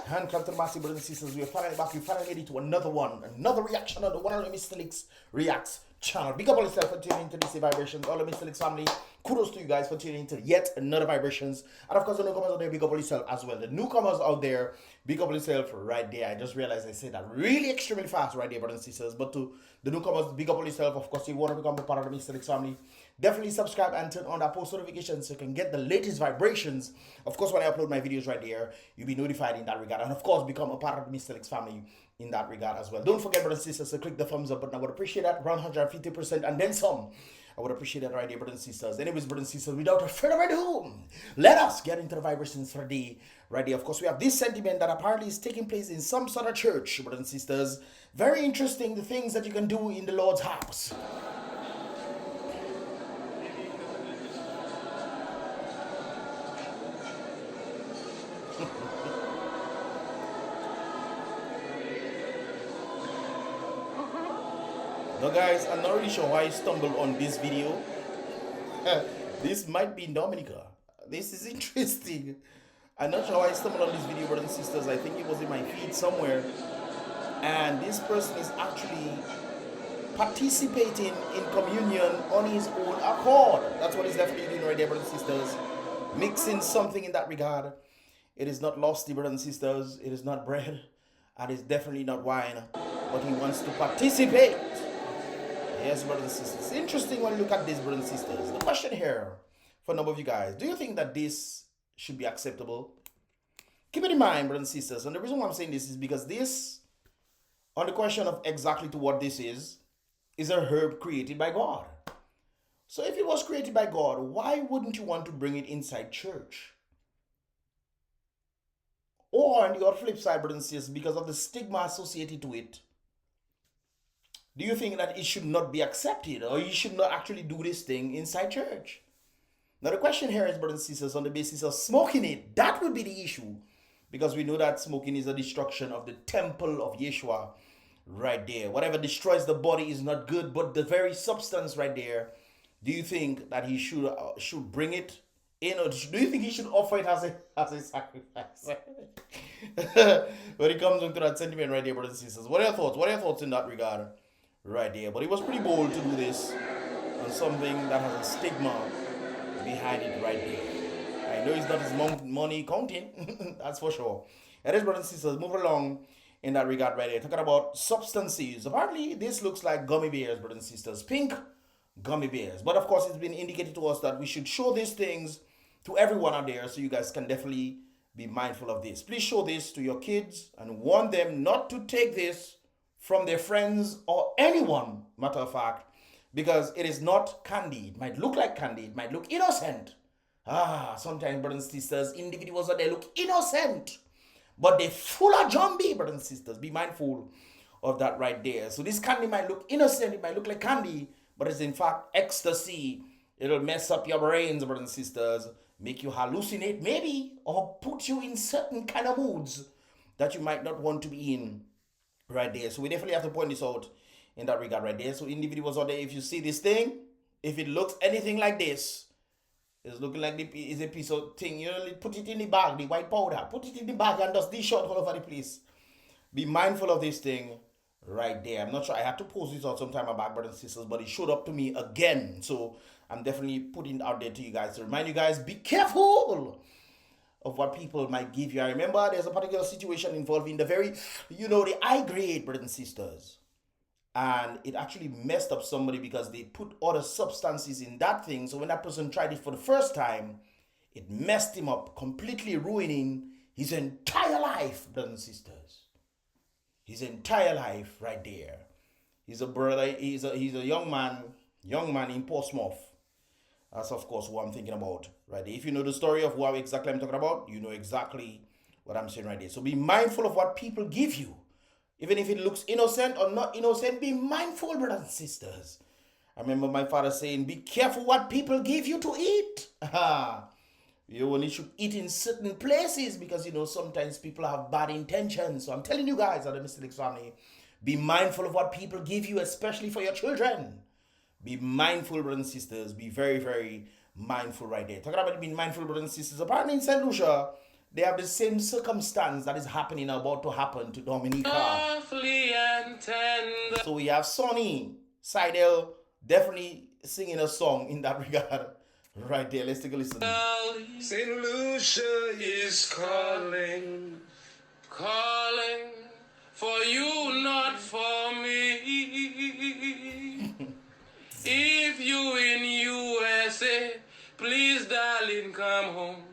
Hand clap to the massive brothers and sisters. We're finally back. We finally made it to another one. Another reaction on the one of the Mystelics Reacts channel. Big up all yourself for tuning into these vibrations. All the Mystelics family. Kudos to you guys for tuning into yet another vibrations. And of course, the newcomers out there, big up all yourself as well. The newcomers out there, big up all yourself right there. I just realized I said that really extremely fast right there, brothers and sisters. But to the newcomers, big up all yourself. Of course, if you want to become a part of the Mystelics family, definitely subscribe and turn on that post notifications so you can get the latest vibrations. Of course, when I upload my videos right there, you'll be notified in that regard. And of course, become a part of the Mystelics family in that regard as well. Don't forget, brothers and sisters, to click the thumbs up button. I would appreciate that. Around 150% and then some. I would appreciate that right there, brothers and sisters. Anyways, brothers and sisters, without further ado, let us get into the vibrations for the day. Right there, of course, we have this sentiment that apparently is taking place in some sort of church, brothers and sisters. Very interesting, the things that you can do in the Lord's house. Now guys, I'm not really sure why I stumbled on this video. This might be Dominica. This is interesting. I'm not sure why I stumbled on this video, brothers and sisters. I think it was in my feed somewhere. And this person is actually participating in communion on his own accord. That's what he's definitely doing right there, brothers and sisters. Mixing something in that regard. It is not lusty, brothers and sisters. It is not bread. And it's definitely not wine. But he wants to participate. Yes, brothers and sisters. It's interesting when you look at this, brothers and sisters. The question here for a number of you guys. Do you think that this should be acceptable? Keep it in mind, brothers and sisters. And the reason why I'm saying this is because this, on the question of exactly to what this is a herb created by God. So if it was created by God, why wouldn't you want to bring it inside church? Or on the other flip side, brothers and sisters, because of the stigma associated to it, do you think that it should not be accepted or you should not actually do this thing inside church? Now the question here is, brothers and sisters, on the basis of smoking it, that would be the issue. Because we know that smoking is a destruction of the temple of Yeshua right there. Whatever destroys the body is not good, but the very substance right there, do you think that he should bring it in, or do you think he should offer it as a sacrifice? When it comes into that sentiment right there, brothers and sisters, what are your thoughts? What are your thoughts in that regard? Right there, but he was pretty bold to do this on something that has a stigma behind it right there. I know it's not his money counting, that's for sure. And brothers and sisters, move along in that regard right there. Talking about substances. Apparently, this looks like gummy bears, brothers and sisters. Pink gummy bears. But of course, it's been indicated to us that we should show these things to everyone out there, so you guys can definitely be mindful of this. Please show this to your kids and warn them not to take this from their friends or anyone, matter of fact, because it is not candy. It might look like candy. It might look innocent. Sometimes, brothers and sisters, individuals out there look innocent, but they're full of zombie, brothers and sisters. Be mindful of that right there. So this candy might look innocent. It might look like candy, but it's in fact ecstasy. It'll mess up your brains, brothers and sisters, make you hallucinate maybe, or put you in certain kind of moods that you might not want to be in. Right there. So we definitely have to point this out in that regard right there. So individuals out there, if you see this thing, if it looks anything like this, it's looking like it's a piece of thing, you know, put it in the bag, the white powder, put it in the bag and just this shot all over the place. Be mindful of this thing right there. I'm not sure, I had to post this out some time back, brothers and sisters, but it showed up to me again. So I'm definitely putting it out there to you guys to remind you guys, be careful of what people might give you. I remember there's a particular situation involving the very, the high grade, brothers and sisters. And it actually messed up somebody because they put other substances in that thing. So when that person tried it for the first time, it messed him up, completely ruining his entire life, brothers and sisters. His entire life right there. He's a brother, he's a young man in Portsmouth. That's, of course, what I'm thinking about right there. If you know the story of what exactly I'm talking about, you know exactly what I'm saying right there. So be mindful of what people give you. Even if it looks innocent or not innocent, be mindful, brothers and sisters. I remember my father saying, be careful what people give you to eat. You only should eat in certain places because, sometimes people have bad intentions. So I'm telling you guys, at the Mystelics family, be mindful of what people give you, especially for your children. Be mindful, brothers and sisters. Be very, very mindful right there. Talking about being mindful, brothers and sisters. Apparently in St. Lucia, they have the same circumstance that is happening, about to happen to Dominica. So we have Sonny Seidel definitely singing a song in that regard. Right there, let's take a listen. St. Lucia is calling, calling for you, not for me. If you in USA, please, darling, come home.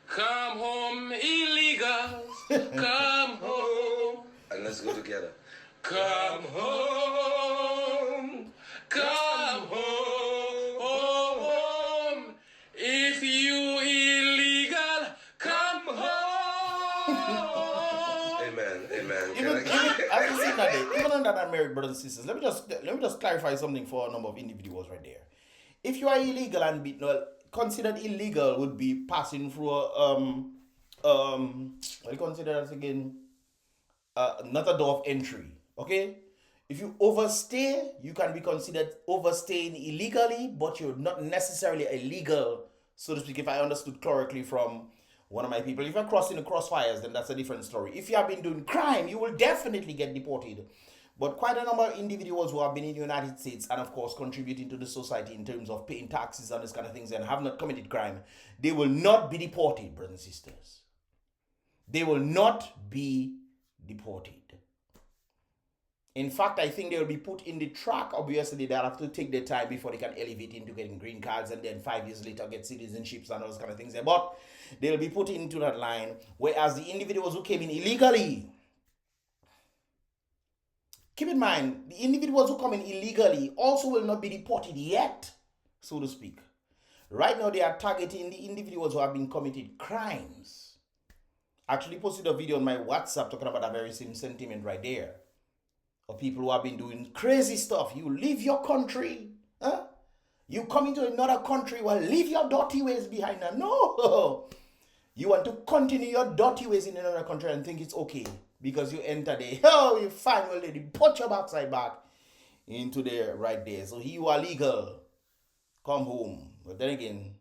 Come home, illegals. Come home. And let's go together. Come home. Come home. If you illegal, come home. Amen. Amen. Even under that, married brothers and sisters, let me just clarify something for a number of individuals right there. If you are illegal and considered illegal would be passing through what do you consider that again? Not a door of entry. Okay? If you overstay, you can be considered overstaying illegally, but you're not necessarily illegal, so to speak, if I understood correctly from one of my people. If you're crossing the crossfires, then that's a different story. If you have been doing crime, you will definitely get deported. But quite a number of individuals who have been in the United States and, of course, contributing to the society in terms of paying taxes and this kind of things and have not committed crime, they will not be deported, brothers and sisters. They will not be deported. In fact, I think they will be put in the track. Obviously, they'll have to take their time before they can elevate into getting green cards and then 5 years later get citizenships and those kind of things. But they'll be put into that line. Whereas the individuals who came in illegally, keep in mind, the individuals who come in illegally also will not be deported yet, so to speak. Right now, they are targeting the individuals who have been committed crimes. I actually posted a video on my WhatsApp talking about that very same sentiment right there. Of people who have been doing crazy stuff. You leave your country, huh? You come into another country, well, leave your dirty ways behind them. No! You want to continue your dirty ways in another country and think it's okay because you enter there. Oh, you finally put your backside back into there right there. So you are legal. Come home. But then again,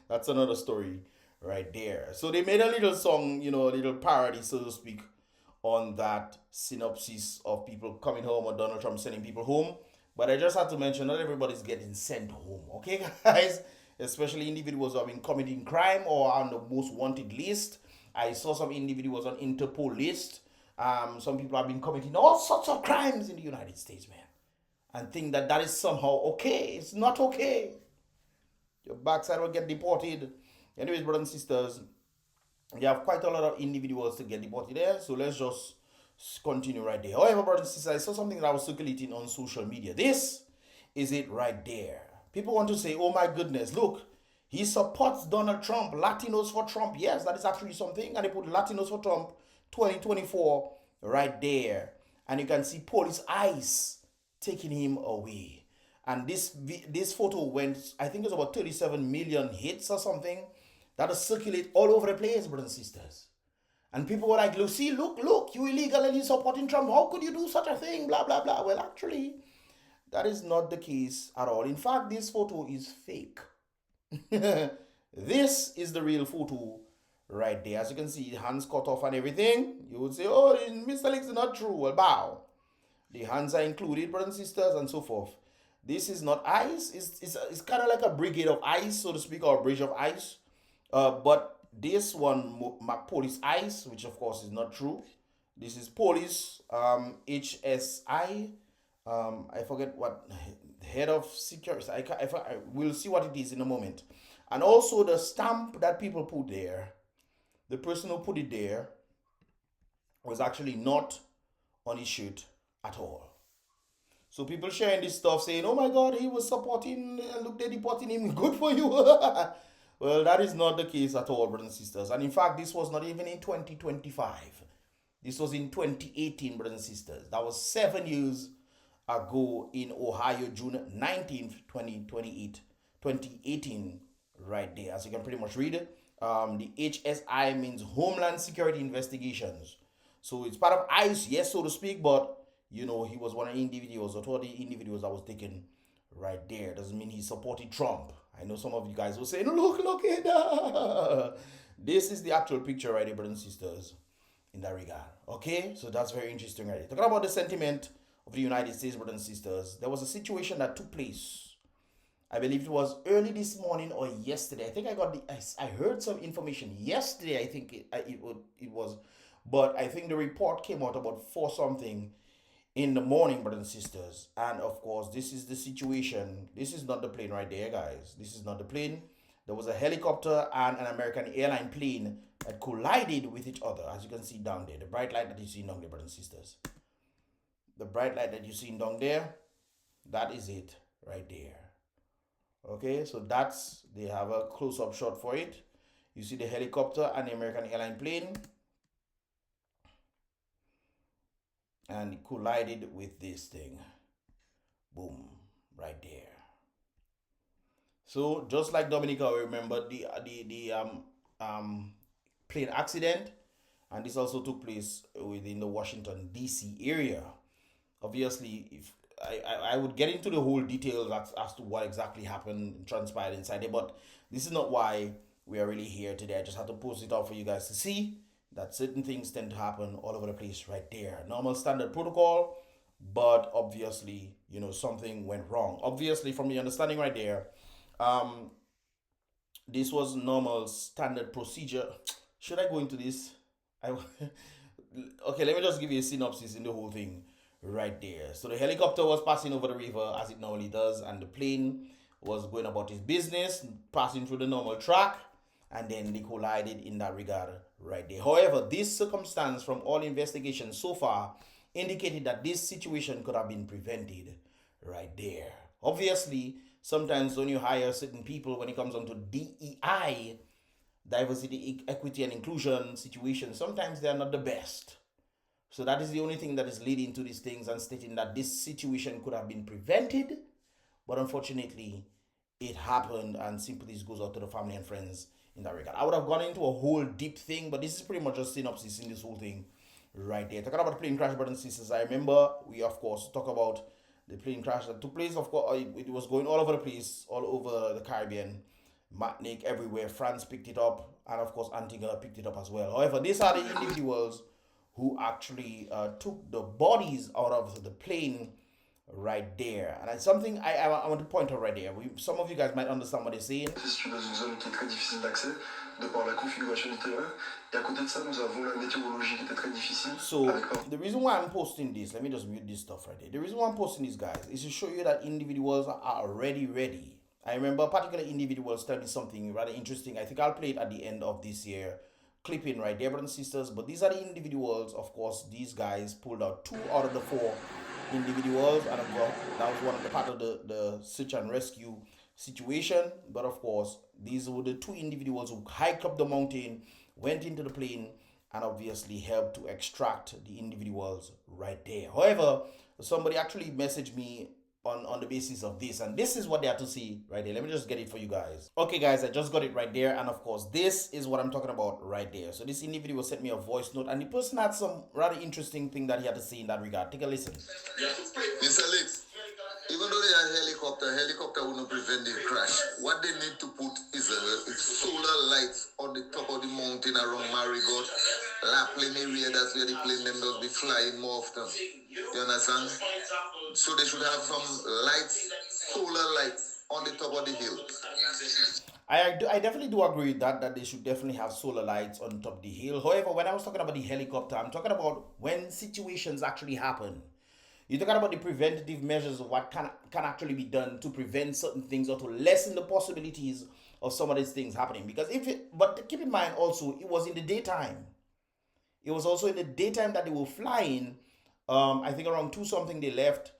that's another story right there. So they made a little song, a little parody, so to speak, on that synopsis of people coming home or Donald Trump sending people home. But I just had to mention not everybody's getting sent home. Okay, guys? Especially individuals who have been committing crime or on the most wanted list. I saw some individuals on Interpol list. Some people have been committing all sorts of crimes in the United States, man. And think that is somehow okay. It's not okay. Your backside will get deported. Anyways, brothers and sisters, you have quite a lot of individuals to get deported there. So let's just continue right there. However, brothers and sisters, I saw something that I was circulating on social media. This is it right there. People want to say, oh my goodness, look, he supports Donald Trump, Latinos for Trump. Yes, that is actually something. And they put Latinos for Trump 2024 right there. And you can see police ICE taking him away. And this photo went, I think it was about 37 million hits or something. That'll circulate all over the place, brothers and sisters. And people were like, look, you illegal and you supporting Trump. How could you do such a thing? Blah, blah, blah. Well, actually, that is not the case at all. In fact, this photo is fake. This is the real photo right there. As you can see, hands cut off and everything. You would say, oh, Mystelics is not true. Well, bow. The hands are included, brothers and sisters, and so forth. This is not ICE. It's kind of like a brigade of ICE, so to speak, or a bridge of ICE. But this one, police ICE, which of course is not true. This is police HSI. I forget what head of security. I will see what it is in a moment. And also the stamp that people put there. The person who put it there was actually not on his shirt at all. So people sharing this stuff saying, oh my God, he was supporting, look, they're deporting him. Good for you. Well, that is not the case at all, brothers and sisters. And in fact, this was not even in 2025. This was in 2018, brothers and sisters. That was 7 years ago in Ohio, June 19th, 2018, right there. As you can pretty much read it, the HSI means Homeland Security Investigations. So it's part of ICE, yes, so to speak, but, he was one of the individuals, or two of the individuals that was taken right there. Doesn't mean he supported Trump. I know some of you guys will say, look at that. This is the actual picture right here, brothers and sisters, in that regard. Okay, so that's very interesting right here. Talking about the sentiment of the United States, brothers and sisters, there was a situation that took place. I believe it was early this morning or yesterday. I think I heard some information yesterday. I think it was, but I think the report came out about 4 something in the morning, brothers and sisters. And of course, this is the situation. This is not the plane right there, guys. This is not the plane. There was a helicopter and an American airline plane that collided with each other, as you can see down there. The bright light that you see down there, brothers and sisters. The bright light that you see down there, that is it right there. Okay, so they have a close-up shot for it. You see the helicopter and the American airline plane, and it collided with this thing. Boom, right there. So just like Dominica, remember the plane accident, and this also took place within the Washington D.C. area. Obviously, if I would get into the whole details as to what exactly happened and transpired inside there, but this is not why we are really here today. I just had to post it out for you guys to see that certain things tend to happen all over the place right there. Normal standard protocol, but obviously, something went wrong. Obviously, from the understanding right there, this was normal standard procedure. Should I go into this? Okay, let me just give you a synopsis in the whole thing right there. So the helicopter was passing over the river as it normally does, and the plane was going about its business, passing through the normal track, and then they collided in that regard right there. However, this circumstance from all investigations so far indicated that this situation could have been prevented right there. Obviously, sometimes when you hire certain people, when it comes on to DEI, diversity, equity, and inclusion situations, sometimes they are not the best. So that is the only thing that is leading to these things and stating that this situation could have been prevented. But unfortunately, it happened, and simply this goes out to the family and friends in that regard. I would have gone into a whole deep thing, but this is pretty much a synopsis in this whole thing right there. Talking about the plane crash, brothers and sisters, I remember we, of course, talk about the plane crash that took place. Of course, it was going all over the place, all over the Caribbean, Martinique, everywhere. France picked it up, and of course, Antigua picked it up as well. However, these are the individuals who actually took the bodies out of the plane right there. And it's something I want to point out right there. Some of you guys might understand what they're saying. Dans une zone qui est très difficile d'accès, de par la configuration du terrain. Et à côté de ça, nous avons la météorologie qui était très difficile. So, the reason why I'm posting this, let me just mute this stuff right there. The reason why I'm posting this, guys, is to show you that individuals are already ready. I remember particular individuals tell me something rather interesting. I think I'll play it at the end of this year. Clipping right there, brothers and sisters. But these are the individuals. Of course, these guys pulled out 2 out of the 4 individuals, and that was one of the part of the search and rescue situation. But of course, these were the 2 individuals who hiked up the mountain, went into the plane, and obviously helped to extract the individuals right there. However, somebody actually messaged me on the basis of this, and this is what they have to see right there. Let me just get it for you guys. Okay, guys, I just got it right there, and of course, this is what I'm talking about right there. So this individual sent me a voice note, and the person had some rather interesting thing that he had to say in that regard. Take a listen. Mystelics, even though they are helicopter will not prevent the crash. What they need to put is solar lights on the top of the mountain around Marigot, Lapland area. That's where the plane them does be flying more often. You understand? So they should have some lights, solar lights on the top of the hill. I definitely do agree with that they should definitely have solar lights on top of the hill. However, when I was talking about the helicopter, I'm talking about when situations actually happen. You're talking about the preventative measures of what can actually be done to prevent certain things or to lessen the possibilities of some of these things happening. Because but keep in mind also, it was in the daytime. It was also in the daytime that they were flying. I think around 2 something they left,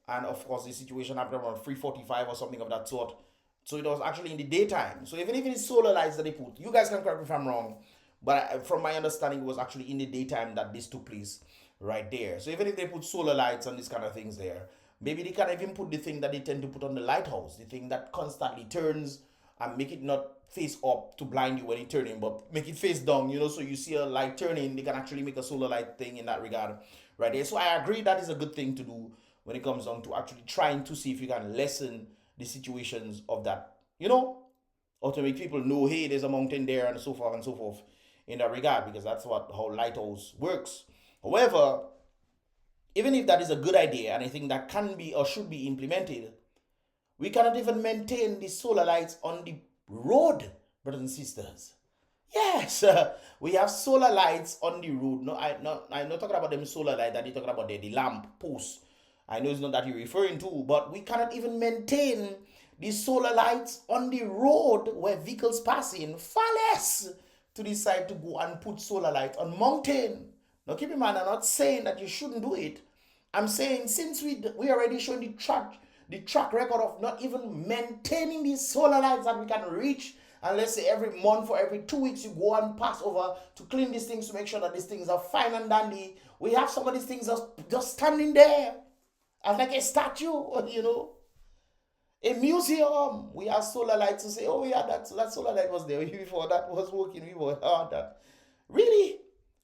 and of course the situation happened around 3:45 or something of that sort. So it was actually in the daytime. So even if it is solar lights that they put, you guys can correct me if I'm wrong, but from my understanding, it was actually in the daytime that this took place right there. So even if they put solar lights and these kind of things there, maybe they can even put the thing that they tend to put on the lighthouse, the thing that constantly turns, and make it not face up to blind you when it's turning, but make it face down, so you see a light turning. They can actually make a solar light thing in that regard right there. So I agree that is a good thing to do when it comes down to actually trying to see if you can lessen the situations of that you know, or to make people know, hey, there's a mountain there and so forth in that regard, because that's how lighthouse works. However, even if that is a good idea, and I think that can be or should be implemented, we cannot even maintain the solar lights on the road, brothers and sisters. Yes, we have solar lights on the road. No, I'm not talking about them solar light that you're talking about the lamp post. I know it's not that you're referring to, but we cannot even maintain the solar lights on the road where vehicles pass in, far less to decide to go and put solar light on mountain. Now keep in mind, I'm not saying that you shouldn't do it. I'm saying since we already shown the track record of not even maintaining these solar lights that we can reach, and let's say every month or every 2 weeks you go and pass over to clean these things to make sure that these things are fine and dandy. We have some of these things just standing there as like a statue, you know. A museum, we have solar lights to say, oh yeah, that solar light was there before, that was working before, that. Really?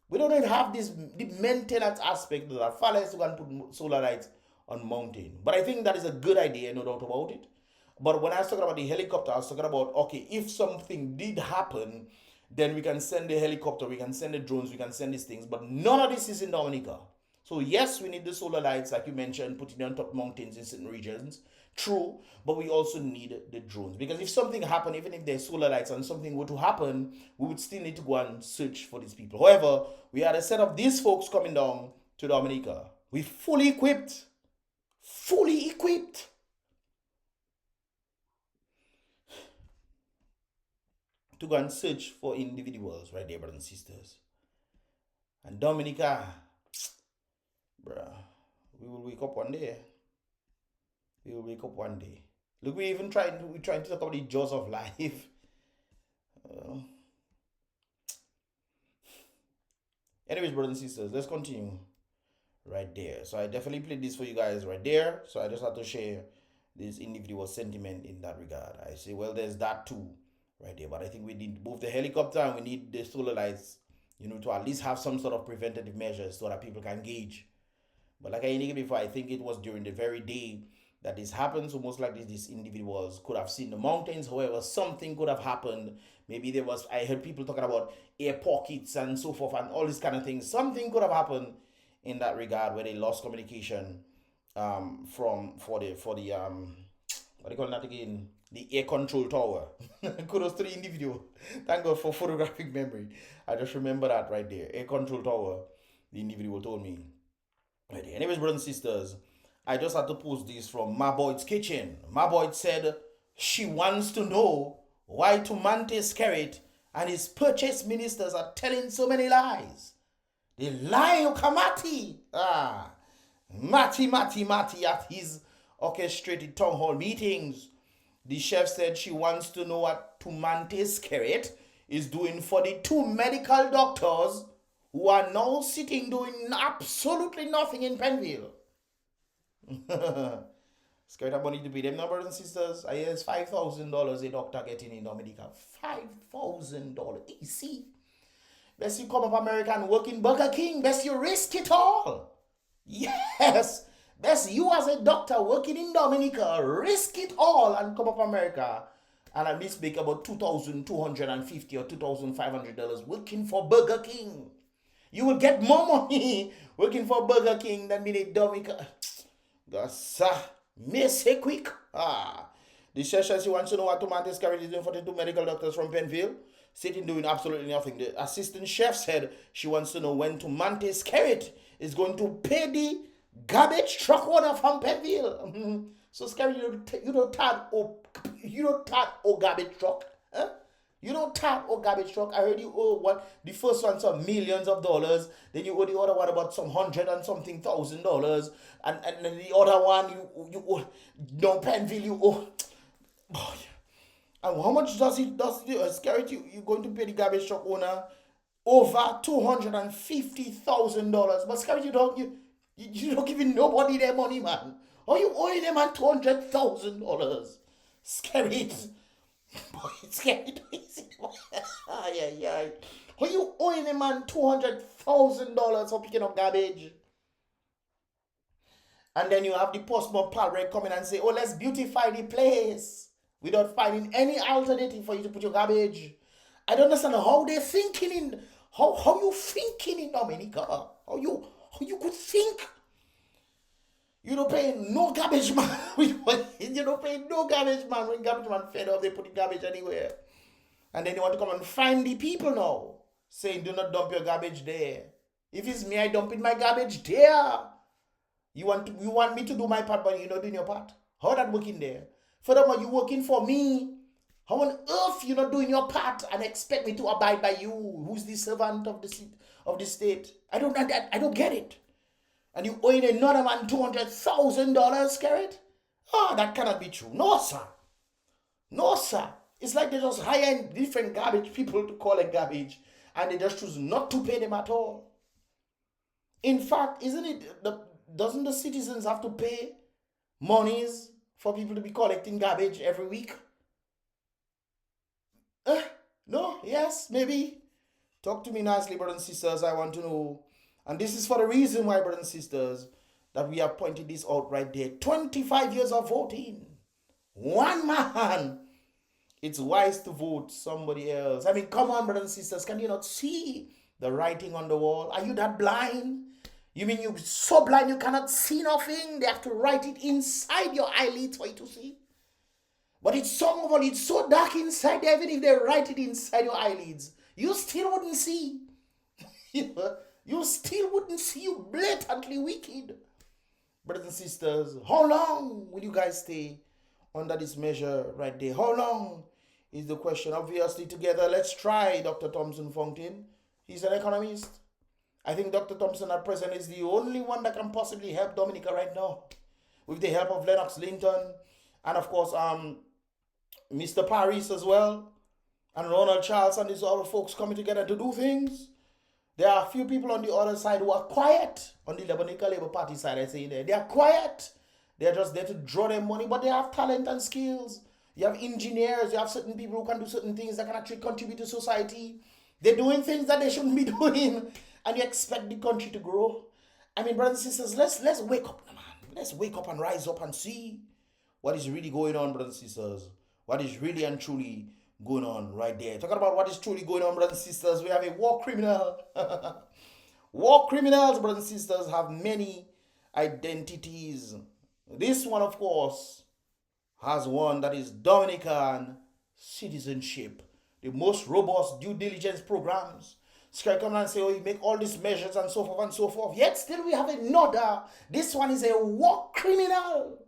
We don't even have the maintenance aspect of that. Far less we can put solar lights on mountain. But I think that is a good idea, no doubt about it. But when I was talking about the helicopter, I was talking about, okay, if something did happen, then we can send the helicopter, we can send the drones, we can send these things. But none of this is in Dominica. So yes, we need the solar lights, like you mentioned, putting on top mountains in certain regions. True, but we also need the drones. Because if something happened, even if there's solar lights and something were to happen, we would still need to go and search for these people. However, we had a set of these folks coming down to Dominica. We fully equipped. To go and search for individuals right there, brothers and sisters. And Dominica, bruh, we will wake up one day. Look, we're trying to talk about the jaws of life. Anyways, brothers and sisters, let's continue right there. So I definitely played this for you guys right there. So I just had to share this individual sentiment in that regard. I say, well, there's that too right there. But I think we need both the helicopter and we need the solar lights, you know, to at least have some sort of preventative measures so that people can gauge. But like I indicated before, I think it was during the very day that this happened. So most likely these individuals could have seen the mountains. However, something could have happened. Maybe I heard people talking about air pockets and so forth and all these kind of things. Something could have happened in that regard where they lost communication for the what do you call that again? The air control tower. Kudos to the individual. Thank God for photographic memory. I just remember that right there. Air control tower. The individual told me. Right there. Anyways, brothers and sisters, I just had to post this from Maboyd's kitchen. Maboyd said she wants to know why Tumante Skerrit and his purchase ministers are telling so many lies. They lie Okamati. Mati at his orchestrated town hall meetings. The chef said she wants to know what Tumante Skerrit is doing for the 2 medical doctors who are now sitting doing absolutely nothing in Penville. Scared about money to pay them, brothers and sisters. I hear it's $5,000 a doctor getting in Dominica. $5,000. Easy. Best you come up America and work in Burger King. Best you risk it all. Yes. Best you as a doctor working in Dominica, risk it all and come up America and at least make about $2,250 or $2,500 working for Burger King. You will get more money working for Burger King than being a Dominica. That's Miss quick. The chef says she wants to know what Tumante Skerrit is doing for the 2 medical doctors from Penville, sitting doing absolutely nothing. The assistant chef said she wants to know when Tumante Skerrit is going to pay the garbage truck owner from Penville. So Skerrit, you don't tag or garbage truck. Huh? You don't tag or garbage truck. I heard you owe what? The first one some millions of dollars. Then you owe the other one about some $100 and something thousand. And then the other one you owe no Penville you owe. Oh, yeah. And how much does Skerrit you going to pay the garbage truck owner? Over $250,000. But Skerrit, you don't give nobody their money, man. Or you owe them man $200,000. Skerrit. Boy, it's scary. Yeah. Are you owing a man $200,000 for picking up garbage? And then you have the postman Palray come in and say, oh, let's beautify the place. without finding any alternative for you to put your garbage. I don't understand how they're thinking in how you thinking in Dominica. How you could think. You don't pay no garbage man. You don't pay no garbage man. When garbage man fed up, they put the garbage anywhere. And then you want to come and find the people now, saying do not dump your garbage there. If it's me, I dump in my garbage there. You want me to do my part, but you're not doing your part. How that working there? Furthermore, you working for me. How on earth you not doing your part and expect me to abide by you, who's the servant of the state? I don't get it. And you owing another man $200,000, Carrot? Oh, that cannot be true. No, sir. No, sir. It's like they just hire different garbage people to collect garbage, and they just choose not to pay them at all. In fact, doesn't the citizens have to pay monies for people to be collecting garbage every week? No, yes, maybe. Talk to me nicely, brothers and sisters. I want to know. And this is for the reason why, brothers and sisters, that we have pointed this out right there. 25 years of voting. One man. It's wise to vote somebody else. I mean, come on, brothers and sisters. Can you not see the writing on the wall? Are you that blind? You mean you're so blind you cannot see nothing? They have to write it inside your eyelids for you to see. But it's so dark inside there, even if they write it inside your eyelids, you still wouldn't see. You still wouldn't see. You blatantly wicked. Brothers and sisters, how long will you guys stay under this measure right there? How long is the question? Obviously, together, let's try Dr. Thompson Fountain. He's an economist. I think Dr. Thompson at present is the only one that can possibly help Dominica right now, with the help of Lennox Linton and, of course, Mr. Paris as well, and Ronald Charles and these other folks coming together to do things. There are a few people on the other side who are quiet, on the Dominica Labour Party side, I say there. They are quiet. They're just there to draw their money, but they have talent and skills. You have engineers, you have certain people who can do certain things that can actually contribute to society. They're doing things that they shouldn't be doing, and you expect the country to grow. I mean, brothers and sisters, let's wake up, man. Let's wake up and rise up and see what is really going on, brothers and sisters. What is really and truly going on right there. Talking about what is truly going on, brothers and sisters, we have a war criminal. War criminals, brothers and sisters, have many identities. This one, of course, has one that is Dominican citizenship. The most robust due diligence programs. Sky come and say, oh, you make all these measures and so forth and so forth. Yet still we have another. This one is a war criminal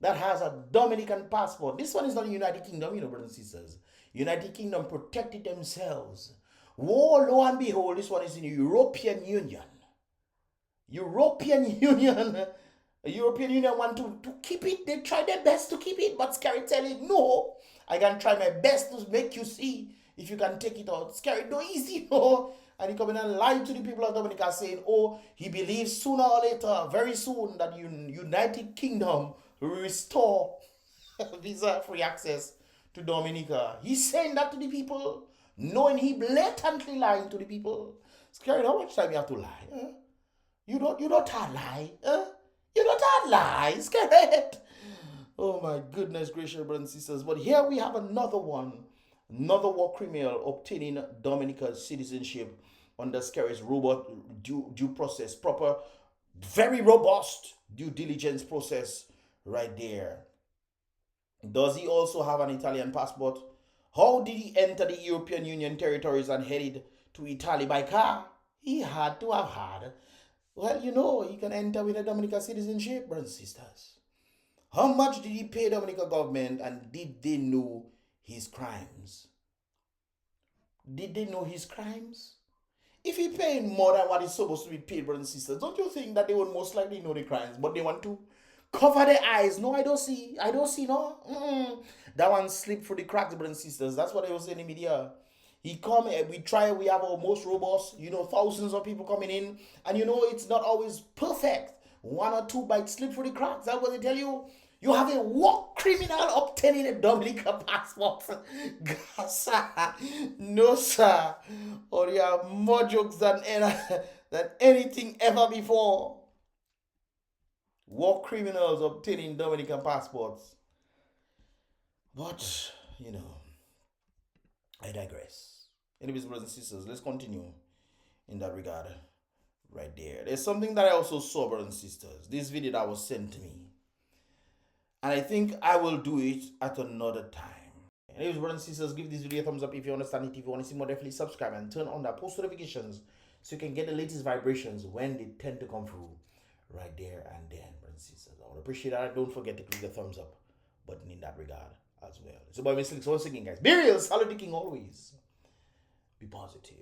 that has a Dominican passport. This one is not the United Kingdom, brothers and sisters. United Kingdom protected themselves. Whoa, lo and behold, this one is in the European Union. European Union want to keep it. They try their best to keep it, but Scary telling, no, I can try my best to make you see if you can take it out. Scary, no easy, no. And he come in and lie to the people of Dominica saying, oh, he believes sooner or later, very soon, that United Kingdom will restore visa-free access to Dominica. He's saying that to the people, knowing he blatantly lying to the people. Scary, how much time you have to lie? Huh? You don't lie. Huh? You don't lie. Scared. Oh my goodness gracious, brothers and sisters. But here we have another one. Another war criminal obtaining Dominica's citizenship under Scary's robust due process. Proper, very robust due diligence process right there. Does he also have an Italian passport? How did he enter the European Union territories and headed to Italy by car? He had to have had. Well, he can enter with a Dominica citizenship, brothers and sisters. How much did he pay Dominica government, and did they know his crimes? Did they know his crimes? If he paying more than what is supposed to be paid, brothers and sisters, don't you think that they would most likely know the crimes, but they want to cover their eyes? No, I don't see, no. That one slipped through the cracks, brothers and sisters. That's what they were saying in the media. He come, we have our most robust, thousands of people coming in, and it's not always perfect. One or two might slip through the cracks. That's what they tell you. You have a war criminal obtaining a Dominica passport. No, sir. Or you have more jokes than anything ever before. War criminals obtaining Dominican passports. But, you know, I digress. Anyways, brothers and sisters, let's continue in that regard right there. There's something that I also saw, brothers and sisters. This video that was sent to me. And I think I will do it at another time. Anyways, brothers and sisters, give this video a thumbs up if you understand it. If you want to see more, definitely subscribe and turn on that post notifications so you can get the latest vibrations when they tend to come through right there and then, brothers and sisters. I would appreciate that. Don't forget to click the thumbs up button in that regard as well. It's about Mystelics once again, guys. Be real, solid king always. Be positive.